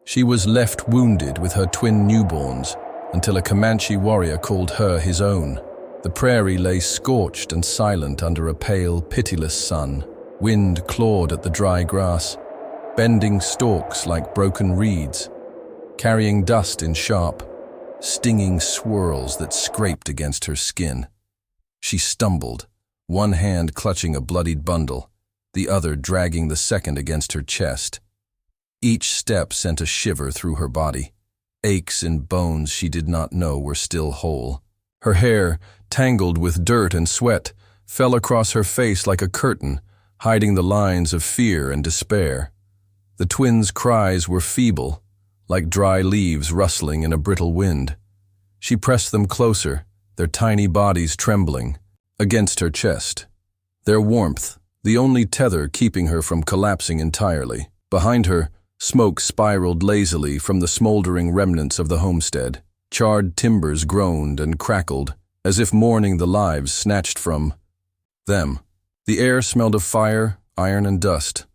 She was left wounded with her twin newborns until a Comanche warrior called her his own. The prairie lay scorched and silent under a pale, pitiless sun. Wind clawed at the dry grass, bending stalks like broken reeds, carrying dust in sharp, stinging swirls that scraped against her skin. She stumbled, one hand clutching a bloodied bundle, the other dragging the second against her chest. Each step sent a shiver through her body, aches in bones she did not know were still whole. Her hair, tangled with dirt and sweat, fell across her face like a curtain, hiding the lines of fear and despair. The twins' cries were feeble, like dry leaves rustling in a brittle wind. She pressed them closer, their tiny bodies trembling, against her chest. Their warmth, the only tether keeping her from collapsing entirely. Behind her, smoke spiraled lazily from the smoldering remnants of the homestead. Charred timbers groaned and crackled, as if mourning the lives snatched from them. The air smelled of fire, iron, and dust,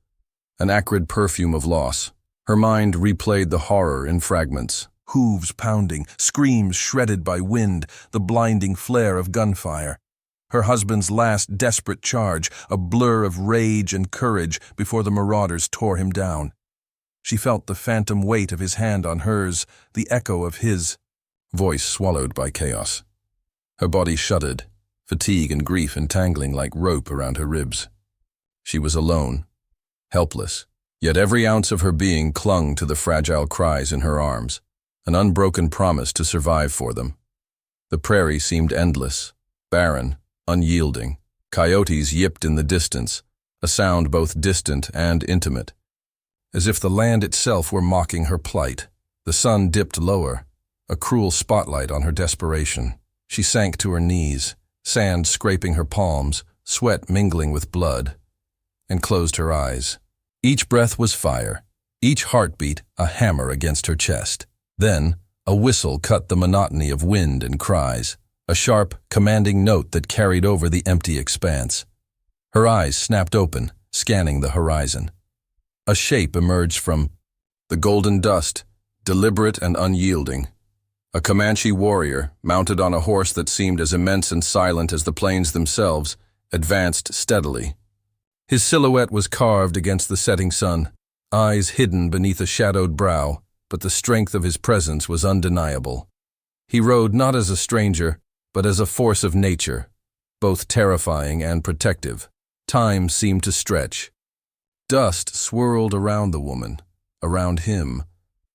an acrid perfume of loss. Her mind replayed the horror in fragments. Hooves pounding, screams shredded by wind, the blinding flare of gunfire. Her husband's last desperate charge, a blur of rage and courage before the marauders tore him down. She felt the phantom weight of his hand on hers, the echo of his voice swallowed by chaos. Her body shuddered, fatigue and grief entangling like rope around her ribs. She was alone, helpless, yet every ounce of her being clung to the fragile cries in her arms, an unbroken promise to survive for them. The prairie seemed endless, barren, unyielding. Coyotes yipped in the distance, a sound both distant and intimate, as if the land itself were mocking her plight. The sun dipped lower, a cruel spotlight on her desperation. She sank to her knees, sand scraping her palms, sweat mingling with blood, and closed her eyes. Each breath was fire, each heartbeat a hammer against her chest. Then, a whistle cut the monotony of wind and cries, a sharp, commanding note that carried over the empty expanse. Her eyes snapped open, scanning the horizon. A shape emerged from the golden dust, deliberate and unyielding. A Comanche warrior, mounted on a horse that seemed as immense and silent as the plains themselves, advanced steadily. His silhouette was carved against the setting sun, eyes hidden beneath a shadowed brow, but the strength of his presence was undeniable. He rode not as a stranger, but as a force of nature, both terrifying and protective. Time seemed to stretch. Dust swirled around the woman, around him,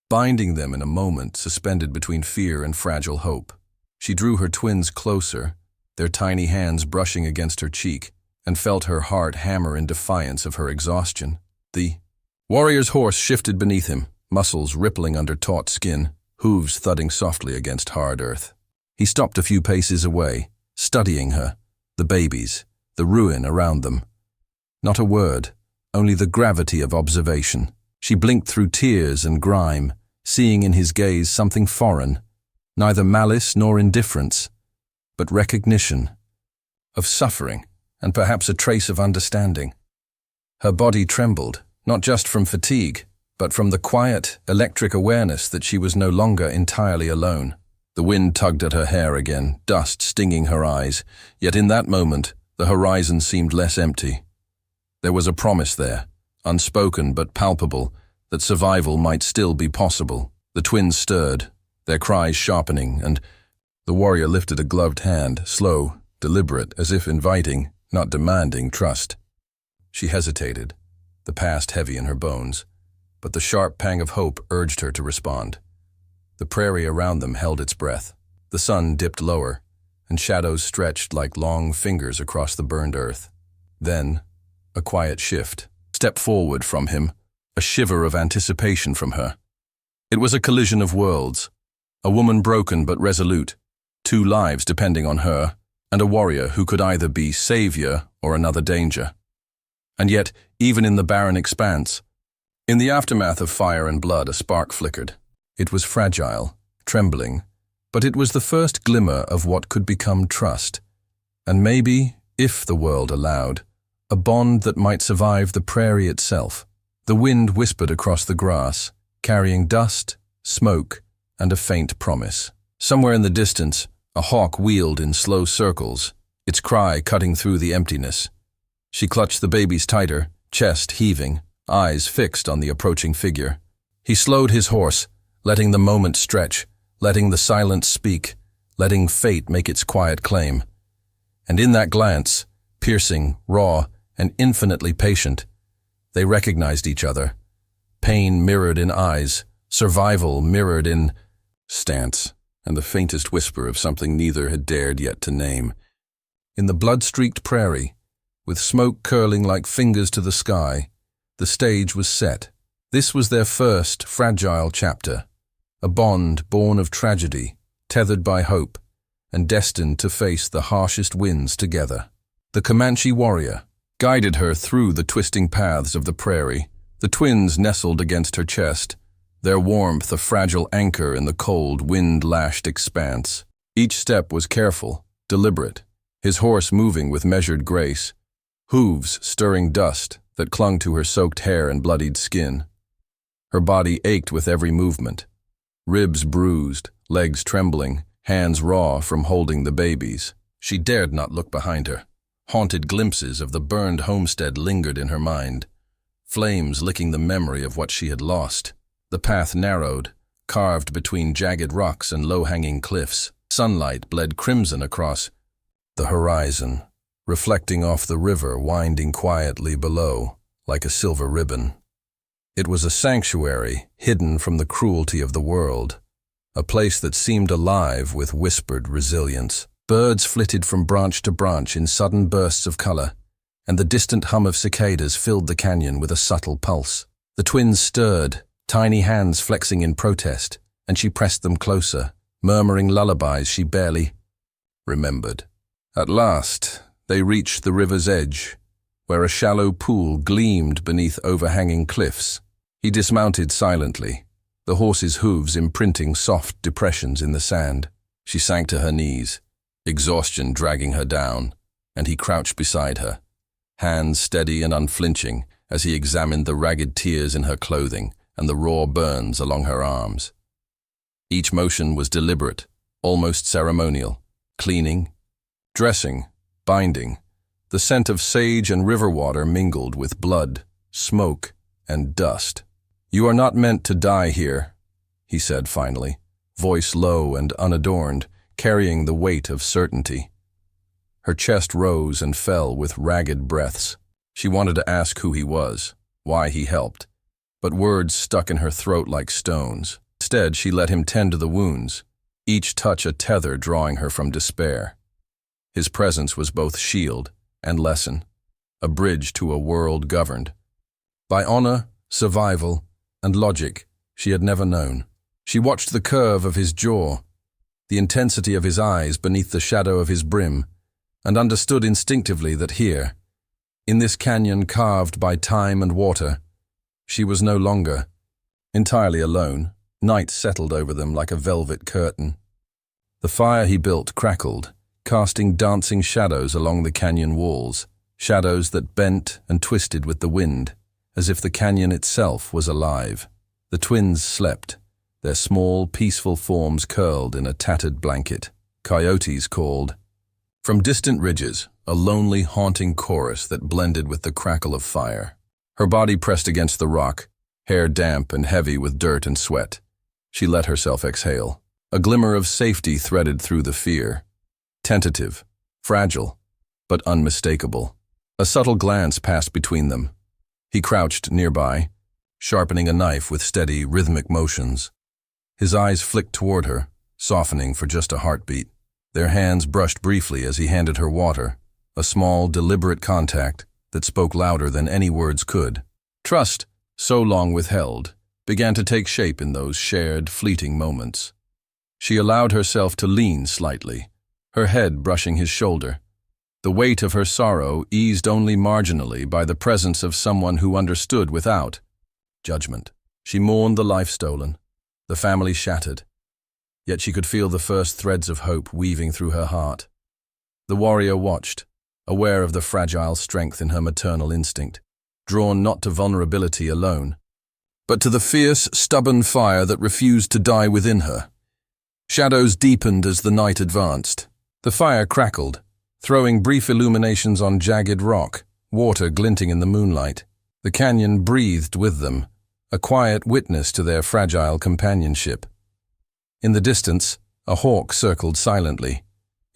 binding them in a moment suspended between fear and fragile hope. She drew her twins closer, their tiny hands brushing against her cheek, and felt her heart hammer in defiance of her exhaustion. The warrior's horse shifted beneath him, muscles rippling under taut skin, hooves thudding softly against hard earth. He stopped a few paces away, studying her, the babies, the ruin around them. Not a word, only the gravity of observation. She blinked through tears and grime, seeing in his gaze something foreign, neither malice nor indifference, but recognition of suffering and perhaps a trace of understanding. Her body trembled, not just from fatigue, but from the quiet, electric awareness that she was no longer entirely alone. The wind tugged at her hair again, dust stinging her eyes, yet in that moment the horizon seemed less empty. There was a promise there, unspoken but palpable, that survival might still be possible. The twins stirred, their cries sharpening, and the warrior lifted a gloved hand, slow, deliberate, as if inviting, not demanding, trust. She hesitated, the past heavy in her bones, but the sharp pang of hope urged her to respond. The prairie around them held its breath. The sun dipped lower, and shadows stretched like long fingers across the burned earth. Then, a quiet shift. Step forward from him, a shiver of anticipation from her. It was a collision of worlds, a woman broken but resolute, two lives depending on her, and a warrior who could either be savior or another danger. And yet, even in the barren expanse, in the aftermath of fire and blood, a spark flickered. It was fragile, trembling, but it was the first glimmer of what could become trust, and maybe, if the world allowed, a bond that might survive the prairie itself. The wind whispered across the grass, carrying dust, smoke, and a faint promise. Somewhere in the distance, a hawk wheeled in slow circles, its cry cutting through the emptiness. She clutched the babies tighter, chest heaving, eyes fixed on the approaching figure. He slowed his horse, letting the moment stretch, letting the silence speak, letting fate make its quiet claim. And in that glance, piercing, raw, and infinitely patient, they recognized each other. Pain mirrored in eyes, survival mirrored in stance, and the faintest whisper of something neither had dared yet to name. In the blood-streaked prairie, with smoke curling like fingers to the sky, the stage was set. This was their first fragile chapter, a bond born of tragedy, tethered by hope, and destined to face the harshest winds together. The Comanche warrior guided her through the twisting paths of the prairie, the twins nestled against her chest, their warmth a fragile anchor in the cold, wind-lashed expanse. Each step was careful, deliberate, his horse moving with measured grace, hooves stirring dust that clung to her soaked hair and bloodied skin. Her body ached with every movement, ribs bruised, legs trembling, hands raw from holding the babies. She dared not look behind her. Haunted glimpses of the burned homestead lingered in her mind, flames licking the memory of what she had lost. The path narrowed, carved between jagged rocks and low-hanging cliffs. Sunlight bled crimson across the horizon, reflecting off the river winding quietly below, like a silver ribbon. It was a sanctuary hidden from the cruelty of the world, a place that seemed alive with whispered resilience. Birds flitted from branch to branch in sudden bursts of color, and the distant hum of cicadas filled the canyon with a subtle pulse. The twins stirred, tiny hands flexing in protest, and she pressed them closer, murmuring lullabies she barely remembered. At last, they reached the river's edge, where a shallow pool gleamed beneath overhanging cliffs. He dismounted silently, the horse's hooves imprinting soft depressions in the sand. She sank to her knees, exhaustion dragging her down, and he crouched beside her, hands steady and unflinching as he examined the ragged tears in her clothing and the raw burns along her arms. Each motion was deliberate, almost ceremonial, cleaning, dressing, binding. The scent of sage and river water mingled with blood, smoke, and dust. "You are not meant to die here," he said finally, voice low and unadorned, carrying the weight of certainty. Her chest rose and fell with ragged breaths. She wanted to ask who he was, why he helped, but words stuck in her throat like stones. Instead, she let him tend to the wounds, each touch a tether drawing her from despair. His presence was both shield and lesson, a bridge to a world governed by honor, survival, and logic she had never known. She watched the curve of his jaw, the intensity of his eyes beneath the shadow of his brim, and understood instinctively that here, in this canyon carved by time and water, she was no longer entirely alone. Night settled over them like a velvet curtain. The fire he built crackled, casting dancing shadows along the canyon walls, shadows that bent and twisted with the wind, as if the canyon itself was alive. The twins slept, their small, peaceful forms curled in a tattered blanket. Coyotes called. From distant ridges, a lonely, haunting chorus that blended with the crackle of fire. Her body pressed against the rock, hair damp and heavy with dirt and sweat. She let herself exhale. A glimmer of safety threaded through the fear. Tentative, fragile, but unmistakable. A subtle glance passed between them. He crouched nearby, sharpening a knife with steady, rhythmic motions. His eyes flicked toward her, softening for just a heartbeat. Their hands brushed briefly as he handed her water, a small, deliberate contact that spoke louder than any words could. Trust, so long withheld, began to take shape in those shared, fleeting moments. She allowed herself to lean slightly, her head brushing his shoulder. The weight of her sorrow eased only marginally by the presence of someone who understood without judgment. She mourned the life stolen, the family shattered, yet she could feel the first threads of hope weaving through her heart. The warrior watched, aware of the fragile strength in her maternal instinct, drawn not to vulnerability alone, but to the fierce, stubborn fire that refused to die within her. Shadows deepened as the night advanced. The fire crackled, throwing brief illuminations on jagged rock, water glinting in the moonlight. The canyon breathed with them, a quiet witness to their fragile companionship. In the distance, a hawk circled silently,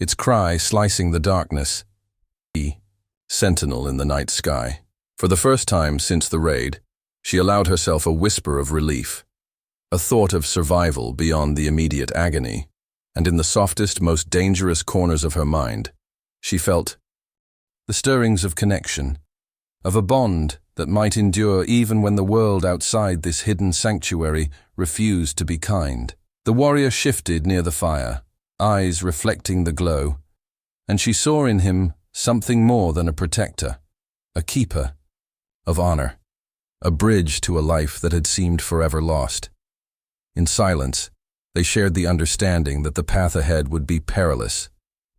its cry slicing the darkness. Sentinel in the night sky. For the first time since the raid, she allowed herself a whisper of relief, a thought of survival beyond the immediate agony, and in the softest, most dangerous corners of her mind, she felt the stirrings of connection, of a bond that might endure even when the world outside this hidden sanctuary refused to be kind. The warrior shifted near the fire, eyes reflecting the glow, and she saw in him something more than a protector, a keeper of honor, a bridge to a life that had seemed forever lost. In silence, they shared the understanding that the path ahead would be perilous,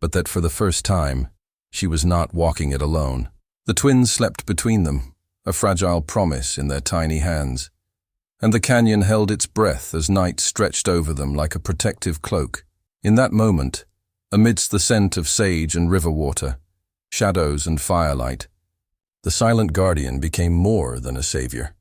but that for the first time, she was not walking it alone. The twins slept between them, a fragile promise in their tiny hands, and the canyon held its breath as night stretched over them like a protective cloak. In that moment, amidst the scent of sage and river water, shadows and firelight, the silent guardian became more than a savior.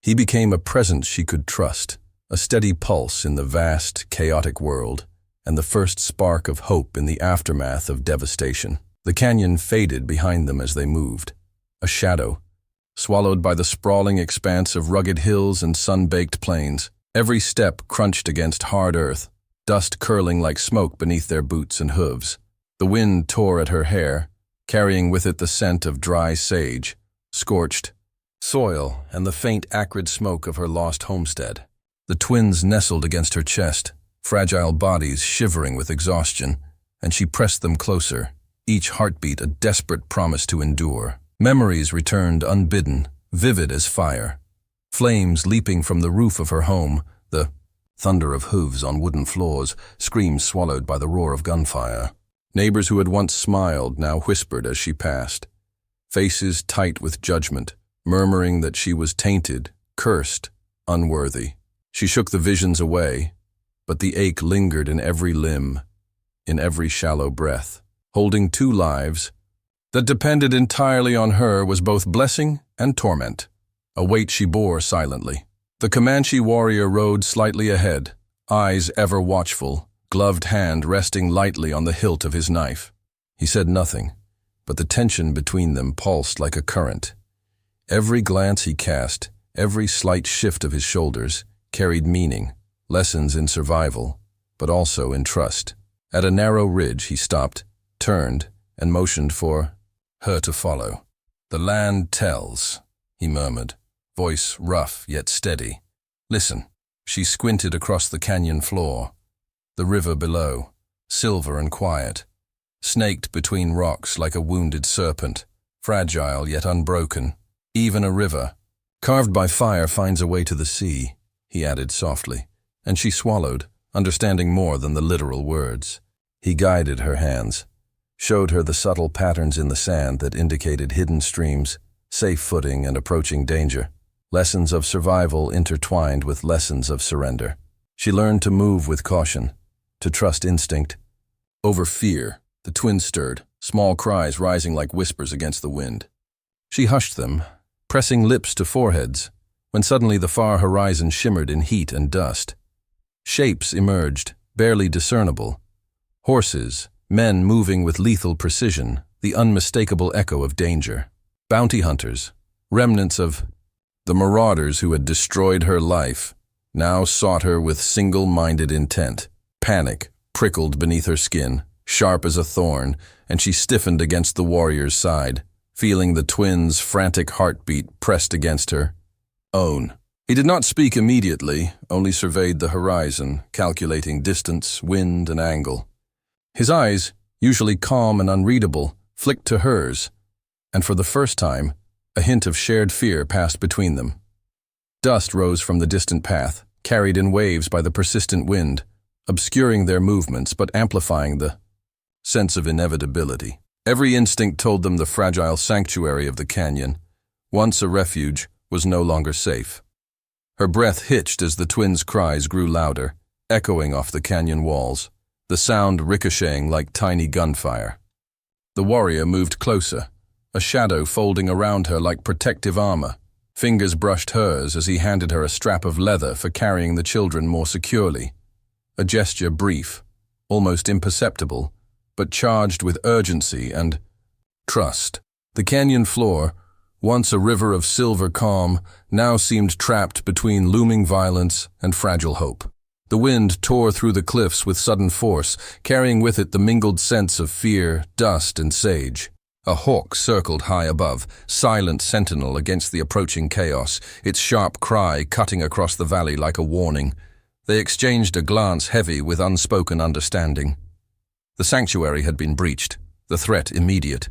He became a presence she could trust, a steady pulse in the vast, chaotic world, and the first spark of hope in the aftermath of devastation. The canyon faded behind them as they moved, a shadow, swallowed by the sprawling expanse of rugged hills and sun-baked plains. Every step crunched against hard earth, dust curling like smoke beneath their boots and hooves. The wind tore at her hair, carrying with it the scent of dry sage, scorched soil, and the faint acrid smoke of her lost homestead. The twins nestled against her chest, fragile bodies shivering with exhaustion, and she pressed them closer, each heartbeat a desperate promise to endure. Memories returned unbidden, vivid as fire. Flames leaping from the roof of her home, the thunder of hooves on wooden floors, screams swallowed by the roar of gunfire. Neighbors who had once smiled now whispered as she passed, faces tight with judgment, murmuring that she was tainted, cursed, unworthy. She shook the visions away, but the ache lingered in every limb, in every shallow breath. Holding two lives that depended entirely on her was both blessing and torment, a weight she bore silently. The Comanche warrior rode slightly ahead, eyes ever watchful, gloved hand resting lightly on the hilt of his knife. He said nothing, but the tension between them pulsed like a current. Every glance he cast, every slight shift of his shoulders, carried meaning, lessons in survival, but also in trust. At a narrow ridge he stopped, turned, and motioned for her to follow. "The land tells," he murmured, voice rough yet steady. "Listen." She squinted across the canyon floor. The river below, silver and quiet, snaked between rocks like a wounded serpent, fragile yet unbroken. "Even a river, carved by fire, finds a way to the sea," he added softly, and she swallowed, understanding more than the literal words. He guided her hands, showed her the subtle patterns in the sand that indicated hidden streams, safe footing, and approaching danger. Lessons of survival intertwined with lessons of surrender. She learned to move with caution, to trust instinct over fear. The twins stirred, small cries rising like whispers against the wind. She hushed them, pressing lips to foreheads, when suddenly the far horizon shimmered in heat and dust. Shapes emerged, barely discernible. Horses, men moving with lethal precision, the unmistakable echo of danger. Bounty hunters, remnants of the marauders who had destroyed her life, now sought her with single-minded intent. Panic prickled beneath her skin, sharp as a thorn, and she stiffened against the warrior's side, feeling the twins' frantic heartbeat pressed against her own. He did not speak immediately, only surveyed the horizon, calculating distance, wind, and angle. His eyes, usually calm and unreadable, flicked to hers, and for the first time, a hint of shared fear passed between them. Dust rose from the distant path, carried in waves by the persistent wind, obscuring their movements but amplifying the sense of inevitability. Every instinct told them the fragile sanctuary of the canyon, once a refuge, was no longer safe. Her breath hitched as the twins' cries grew louder, echoing off the canyon walls, the sound ricocheting like tiny gunfire. The warrior moved closer, a shadow folding around her like protective armor. Fingers brushed hers as he handed her a strap of leather for carrying the children more securely. A gesture brief, almost imperceptible, but charged with urgency and trust. The canyon floor, once a river of silver calm, now seemed trapped between looming violence and fragile hope. The wind tore through the cliffs with sudden force, carrying with it the mingled scents of fear, dust, and sage. A hawk circled high above, silent sentinel against the approaching chaos, its sharp cry cutting across the valley like a warning. They exchanged a glance heavy with unspoken understanding. The sanctuary had been breached, the threat immediate.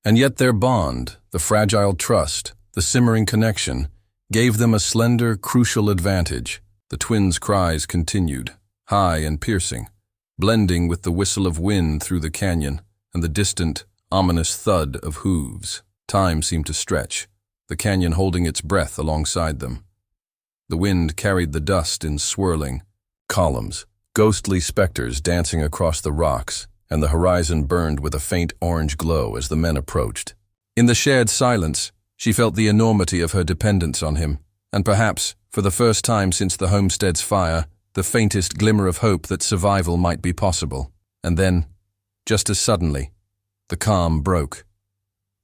And yet their bond, the fragile trust, the simmering connection, gave them a slender, crucial advantage. The twins' cries continued, high and piercing, blending with the whistle of wind through the canyon and the distant, ominous thud of hooves. Time seemed to stretch, the canyon holding its breath alongside them. The wind carried the dust in swirling columns, ghostly specters dancing across the rocks, and the horizon burned with a faint orange glow as the men approached. In the shared silence, she felt the enormity of her dependence on him, and perhaps, for the first time since the homestead's fire, the faintest glimmer of hope that survival might be possible. And then, just as suddenly, the calm broke.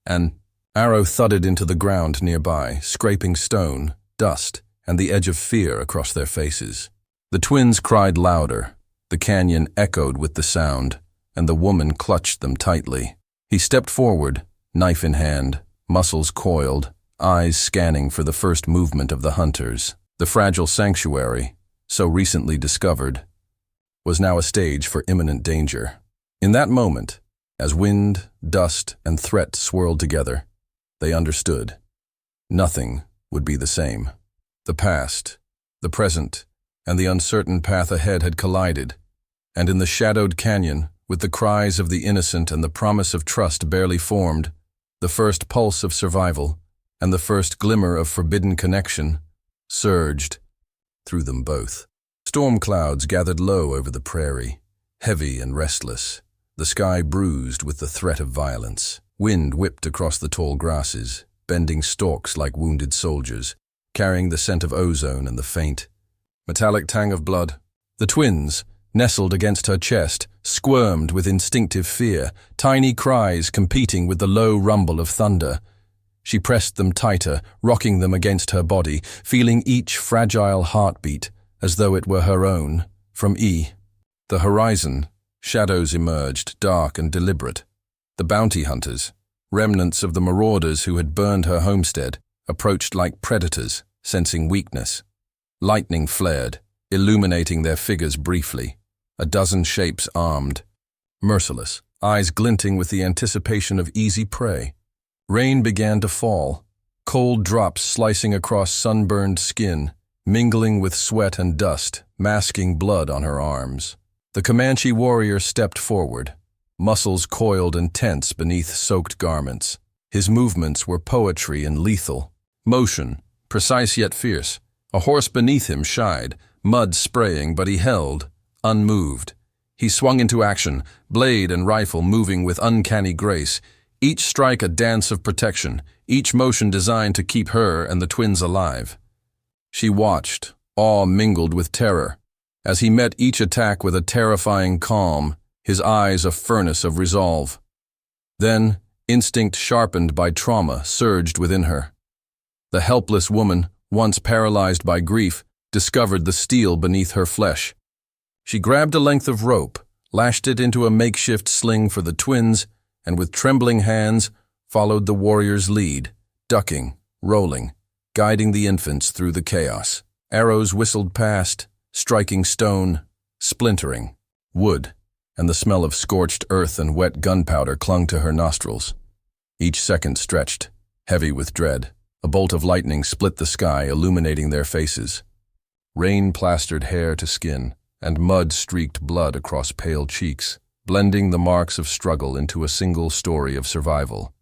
An arrow thudded into the ground nearby, scraping stone, dust, and the edge of fear across their faces. The twins cried louder. The canyon echoed with the sound, and the woman clutched them tightly. He stepped forward, knife in hand, muscles coiled, eyes scanning for the first movement of the hunters. The fragile sanctuary, so recently discovered, was now a stage for imminent danger. In that moment, as wind, dust, and threat swirled together, they understood. Nothing would be the same. The past, the present, and the uncertain path ahead had collided, and in the shadowed canyon, with the cries of the innocent and the promise of trust barely formed, the first pulse of survival and the first glimmer of forbidden connection surged through them both. Storm clouds gathered low over the prairie, heavy and restless, the sky bruised with the threat of violence. Wind whipped across the tall grasses, bending stalks like wounded soldiers, carrying the scent of ozone and the faint, metallic tang of blood. The twins, nestled against her chest, squirmed with instinctive fear, tiny cries competing with the low rumble of thunder. She pressed them tighter, rocking them against her body, feeling each fragile heartbeat as though it were her own. From the horizon, shadows emerged, dark and deliberate. The bounty hunters, remnants of the marauders who had burned her homestead, approached like predators, sensing weakness. Lightning flared, illuminating their figures briefly. A dozen shapes armed, merciless, eyes glinting with the anticipation of easy prey. Rain began to fall, cold drops slicing across sunburned skin, mingling with sweat and dust, masking blood on her arms. The Comanche warrior stepped forward, muscles coiled and tense beneath soaked garments. His movements were poetry and lethal. Motion, precise yet fierce. A horse beneath him shied, mud spraying, but he held, unmoved. He swung into action, blade and rifle moving with uncanny grace, each strike a dance of protection, each motion designed to keep her and the twins alive. She watched, awe mingled with terror, as he met each attack with a terrifying calm, his eyes a furnace of resolve. Then, instinct sharpened by trauma surged within her. The helpless woman, once paralyzed by grief, discovered the steel beneath her flesh. She grabbed a length of rope, lashed it into a makeshift sling for the twins, and with trembling hands followed the warrior's lead, ducking, rolling, guiding the infants through the chaos. Arrows whistled past, striking stone, splintering. Wood, and the smell of scorched earth and wet gunpowder clung to her nostrils. Each second stretched, heavy with dread. A bolt of lightning split the sky, illuminating their faces. Rain plastered hair to skin, and mud streaked blood across pale cheeks, blending the marks of struggle into a single story of survival.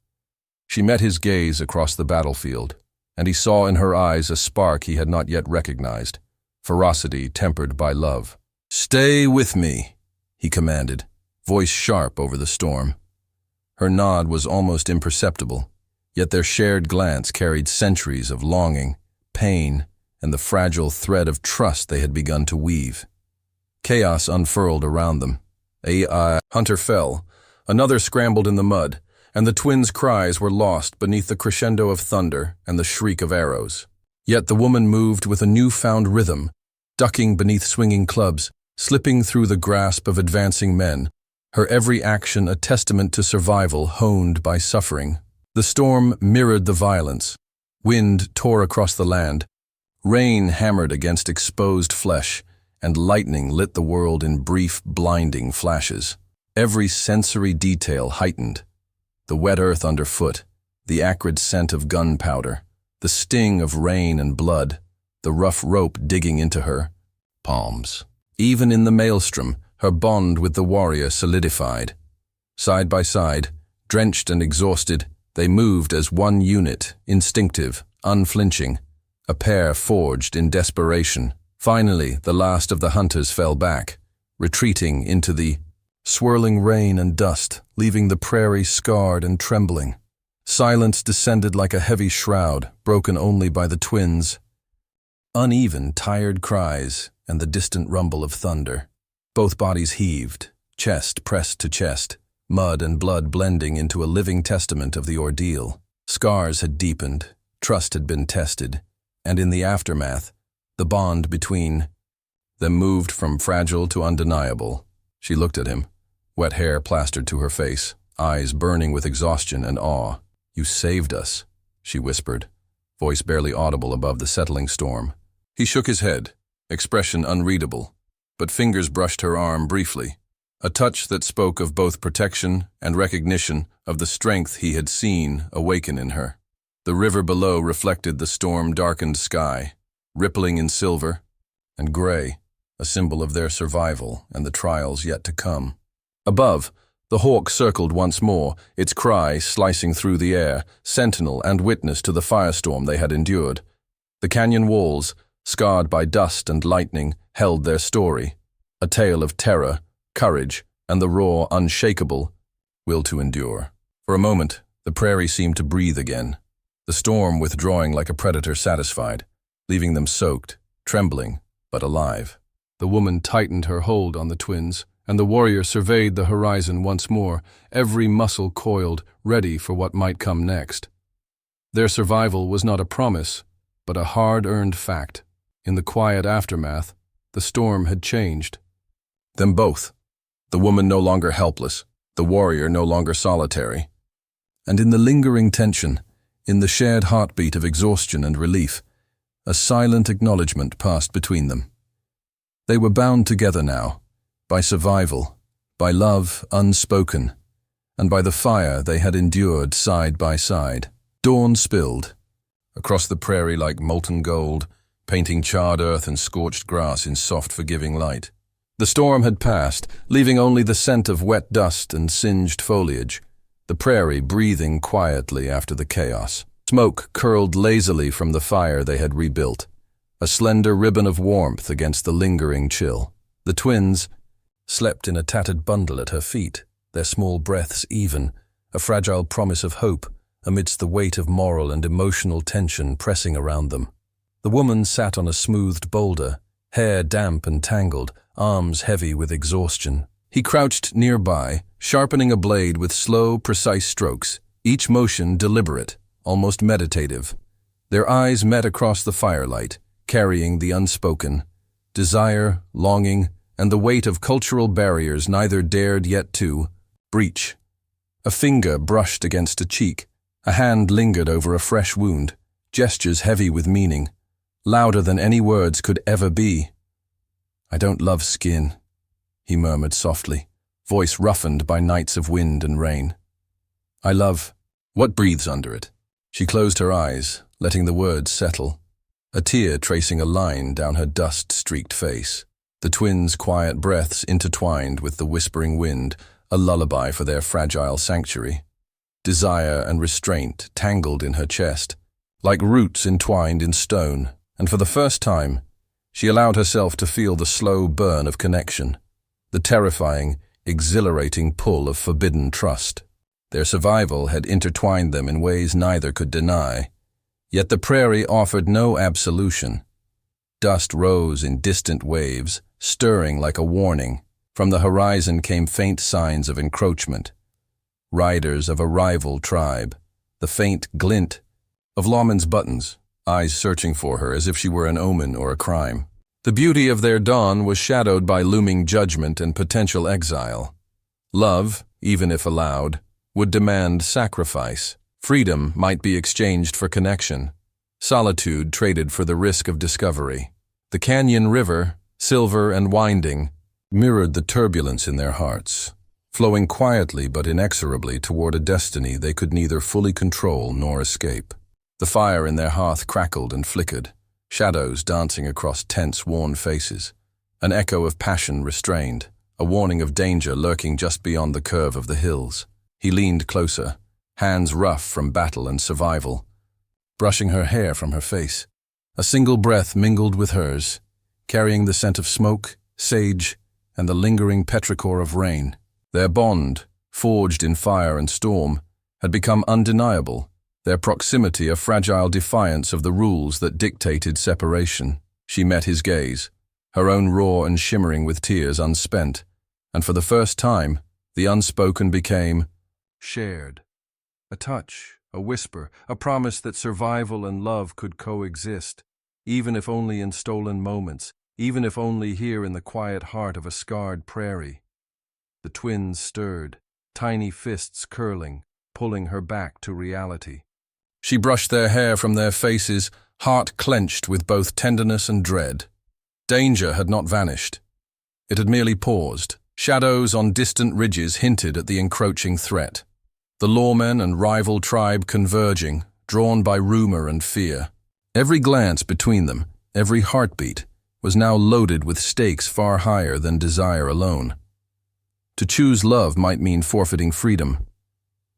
She met his gaze across the battlefield, and he saw in her eyes a spark he had not yet recognized, ferocity tempered by love. "Stay with me," he commanded, voice sharp over the storm. Her nod was almost imperceptible, yet their shared glance carried centuries of longing, pain, and the fragile thread of trust they had begun to weave. Chaos unfurled around them. A hunter fell, another scrambled in the mud, and the twins' cries were lost beneath the crescendo of thunder and the shriek of arrows. Yet the woman moved with a newfound rhythm, ducking beneath swinging clubs, slipping through the grasp of advancing men, her every action a testament to survival honed by suffering. The storm mirrored the violence. Wind tore across the land, rain hammered against exposed flesh, and lightning lit the world in brief, blinding flashes. Every sensory detail heightened. The wet earth underfoot, the acrid scent of gunpowder, the sting of rain and blood, the rough rope digging into her palms. Even in the maelstrom, her bond with the warrior solidified. Side by side, drenched and exhausted, they moved as one unit, instinctive, unflinching, a pair forged in desperation. Finally, the last of the hunters fell back, retreating into the swirling rain and dust, leaving the prairie scarred and trembling. Silence descended like a heavy shroud, broken only by the twins' uneven, tired cries and the distant rumble of thunder. Both bodies heaved, chest pressed to chest, mud and blood blending into a living testament of the ordeal. Scars had deepened, trust had been tested, and in the aftermath, the bond between them moved from fragile to undeniable. She looked at him, wet hair plastered to her face, eyes burning with exhaustion and awe. "You saved us," she whispered, voice barely audible above the settling storm. He shook his head, expression unreadable, but fingers brushed her arm briefly, a touch that spoke of both protection and recognition of the strength he had seen awaken in her. The river below reflected the storm-darkened sky, rippling in silver and gray, a symbol of their survival and the trials yet to come. Above, the hawk circled once more, its cry slicing through the air, sentinel and witness to the firestorm they had endured. The canyon walls, scarred by dust and lightning, held their story, a tale of terror, courage, and the raw, unshakable will to endure. For a moment, the prairie seemed to breathe again, the storm withdrawing like a predator satisfied, leaving them soaked, trembling, but alive. The woman tightened her hold on the twins, and the warrior surveyed the horizon once more, every muscle coiled, ready for what might come next. Their survival was not a promise, but a hard-earned fact. In the quiet aftermath, the storm had changed them both. The woman no longer helpless, the warrior no longer solitary. And in the lingering tension, in the shared heartbeat of exhaustion and relief, a silent acknowledgement passed between them. They were bound together now, by survival, by love unspoken, and by the fire they had endured side by side. Dawn spilled across the prairie like molten gold, painting charred earth and scorched grass in soft, forgiving light. The storm had passed, leaving only the scent of wet dust and singed foliage, the prairie breathing quietly after the chaos. Smoke curled lazily from the fire they had rebuilt, a slender ribbon of warmth against the lingering chill. The twins slept in a tattered bundle at her feet, their small breaths even, a fragile promise of hope amidst the weight of moral and emotional tension pressing around them. The woman sat on a smoothed boulder, hair damp and tangled, arms heavy with exhaustion. He crouched nearby, sharpening a blade with slow, precise strokes, each motion deliberate, almost meditative. Their eyes met across the firelight, carrying the unspoken, desire, longing, and the weight of cultural barriers neither dared yet to breach. A finger brushed against a cheek, a hand lingered over a fresh wound, gestures heavy with meaning, louder than any words could ever be. "I don't love skin," he murmured softly, voice roughened by nights of wind and rain. "I love what breathes under it." She closed her eyes, letting the words settle, a tear tracing a line down her dust-streaked face. The twins' quiet breaths intertwined with the whispering wind, a lullaby for their fragile sanctuary. Desire and restraint tangled in her chest, like roots entwined in stone, and for the first time, she allowed herself to feel the slow burn of connection, the terrifying, exhilarating pull of forbidden trust. Their survival had intertwined them in ways neither could deny, yet the prairie offered no absolution. Dust rose in distant waves, stirring like a warning. From the horizon came faint signs of encroachment. Riders of a rival tribe, the faint glint of lawmen's buttons, eyes searching for her as if she were an omen or a crime. The beauty of their dawn was shadowed by looming judgment and potential exile. Love, even if allowed, would demand sacrifice. Freedom might be exchanged for connection. Solitude traded for the risk of discovery. The canyon river, silver and winding, mirrored the turbulence in their hearts, flowing quietly but inexorably toward a destiny they could neither fully control nor escape. The fire in their hearth crackled and flickered, shadows dancing across tense, worn faces, an echo of passion restrained, a warning of danger lurking just beyond the curve of the hills. He leaned closer, hands rough from battle and survival, brushing her hair from her face. A single breath mingled with hers, carrying the scent of smoke, sage, and the lingering petrichor of rain. Their bond, forged in fire and storm, had become undeniable, their proximity a fragile defiance of the rules that dictated separation. She met his gaze, her own raw and shimmering with tears unspent, and for the first time, the unspoken became shared. A touch, a whisper, a promise that survival and love could coexist, even if only in stolen moments, even if only here in the quiet heart of a scarred prairie. The twins stirred, tiny fists curling, pulling her back to reality. She brushed their hair from their faces, heart clenched with both tenderness and dread. Danger had not vanished. It had merely paused. Shadows on distant ridges hinted at the encroaching threat. The lawmen and rival tribe converging, drawn by rumor and fear. Every glance between them, every heartbeat, was now loaded with stakes far higher than desire alone. To choose love might mean forfeiting freedom.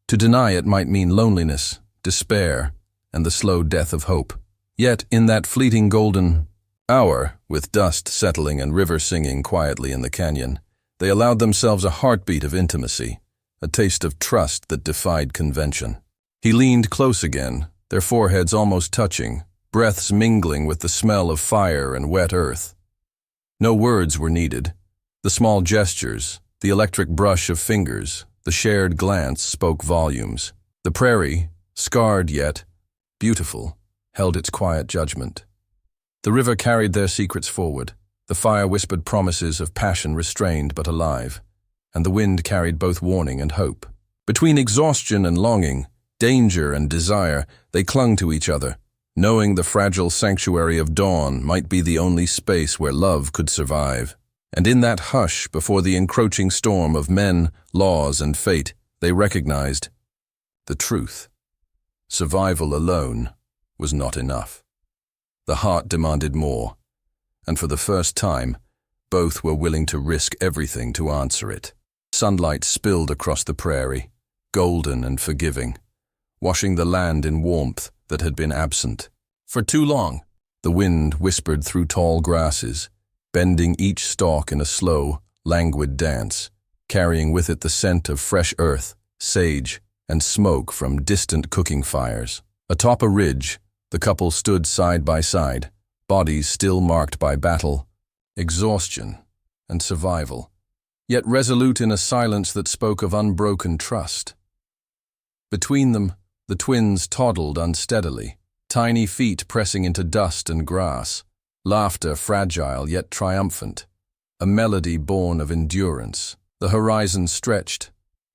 To deny it might mean loneliness, despair, and the slow death of hope. Yet, in that fleeting golden hour, with dust settling and river singing quietly in the canyon, they allowed themselves a heartbeat of intimacy, a taste of trust that defied convention. He leaned close again, their foreheads almost touching, breaths mingling with the smell of fire and wet earth. No words were needed. The small gestures, the electric brush of fingers, the shared glance spoke volumes. The prairie, scarred yet beautiful, held its quiet judgment. The river carried their secrets forward. The fire whispered promises of passion restrained but alive, and the wind carried both warning and hope. Between exhaustion and longing, danger and desire, they clung to each other, knowing the fragile sanctuary of dawn might be the only space where love could survive. And in that hush before the encroaching storm of men, laws, and fate, they recognized the truth. Survival alone was not enough. The heart demanded more, and for the first time, both were willing to risk everything to answer it. Sunlight spilled across the prairie, golden and forgiving, washing the land in warmth that had been absent. For too long, the wind whispered through tall grasses, bending each stalk in a slow, languid dance, carrying with it the scent of fresh earth, sage, and smoke from distant cooking fires. Atop a ridge, the couple stood side by side, bodies still marked by battle, exhaustion, and survival, yet resolute in a silence that spoke of unbroken trust. Between them, the twins toddled unsteadily, tiny feet pressing into dust and grass, laughter fragile yet triumphant, a melody born of endurance. The horizon stretched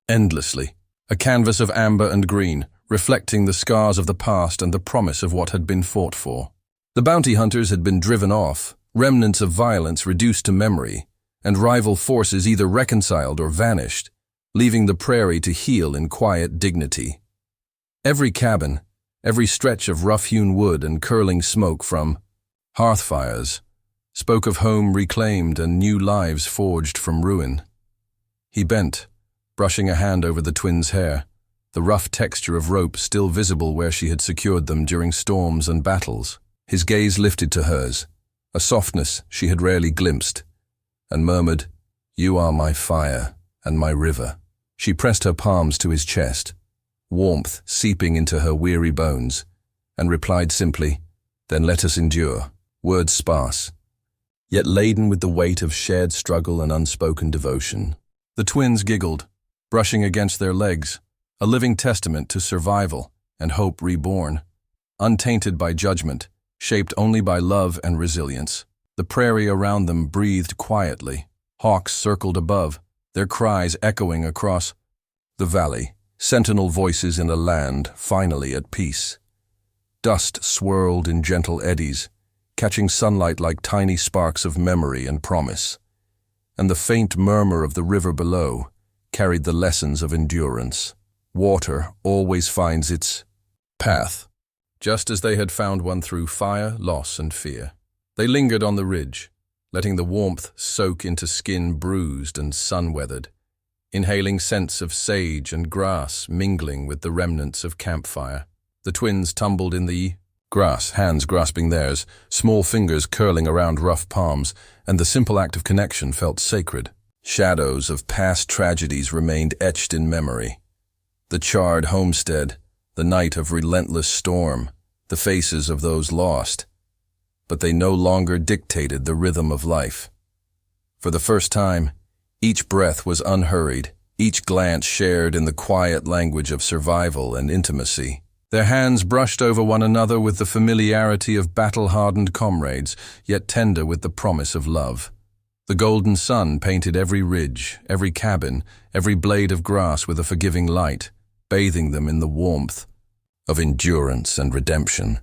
endlessly, a canvas of amber and green, reflecting the scars of the past and the promise of what had been fought for. The bounty hunters had been driven off, remnants of violence reduced to memory, and rival forces either reconciled or vanished, leaving the prairie to heal in quiet dignity. Every cabin, every stretch of rough-hewn wood and curling smoke from hearth fires spoke of home reclaimed and new lives forged from ruin. He bent, brushing a hand over the twins' hair, the rough texture of rope still visible where she had secured them during storms and battles. His gaze lifted to hers, a softness she had rarely glimpsed, and murmured, "You are my fire and my river." She pressed her palms to his chest, warmth seeping into her weary bones, and replied simply, "Then let us endure." Words sparse, yet laden with the weight of shared struggle and unspoken devotion. The twins giggled, brushing against their legs, a living testament to survival and hope reborn, untainted by judgment, shaped only by love and resilience. The prairie around them breathed quietly. Hawks circled above, their cries echoing across the valley, sentinel voices in a land finally at peace. Dust swirled in gentle eddies, catching sunlight like tiny sparks of memory and promise, and the faint murmur of the river below carried the lessons of endurance. Water always finds its path, just as they had found one through fire, loss, and fear. They lingered on the ridge, letting the warmth soak into skin bruised and sun-weathered, inhaling scents of sage and grass mingling with the remnants of campfire. The twins tumbled in the grass, hands grasping theirs, small fingers curling around rough palms, and the simple act of connection felt sacred. Shadows of past tragedies remained etched in memory. The charred homestead, the night of relentless storm, the faces of those lost. But they no longer dictated the rhythm of life. For the first time, each breath was unhurried, each glance shared in the quiet language of survival and intimacy. Their hands brushed over one another with the familiarity of battle-hardened comrades, yet tender with the promise of love. The golden sun painted every ridge, every cabin, every blade of grass with a forgiving light, bathing them in the warmth of endurance and redemption.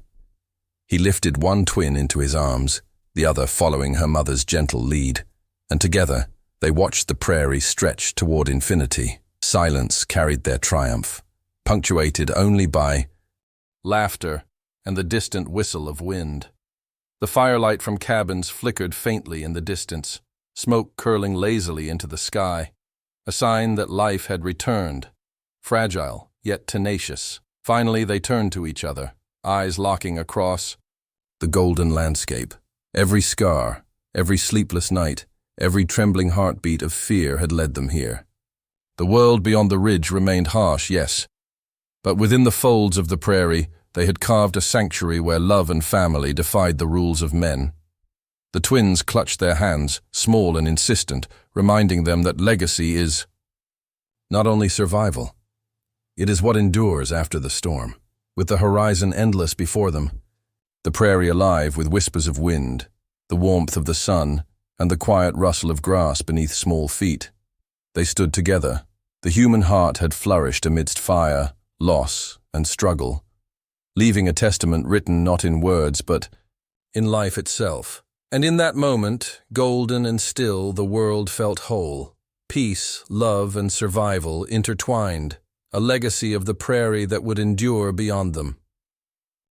He lifted one twin into his arms, the other following her mother's gentle lead, and together they watched the prairie stretch toward infinity. Silence carried their triumph, punctuated only by laughter and the distant whistle of wind. The firelight from cabins flickered faintly in the distance, smoke curling lazily into the sky, a sign that life had returned, fragile yet tenacious. Finally they turned to each other, eyes locking across the golden landscape. Every scar, every sleepless night, every trembling heartbeat of fear had led them here. The world beyond the ridge remained harsh, yes, but within the folds of the prairie they had carved a sanctuary where love and family defied the rules of men. The twins clutched their hands, small and insistent, reminding them that legacy is not only survival, it is what endures after the storm. With the horizon endless before them, the prairie alive with whispers of wind, the warmth of the sun, and the quiet rustle of grass beneath small feet, they stood together. The human heart had flourished amidst fire, loss, and struggle, leaving a testament written not in words but in life itself. And in that moment, golden and still, the world felt whole. Peace, love, and survival intertwined, a legacy of the prairie that would endure beyond them.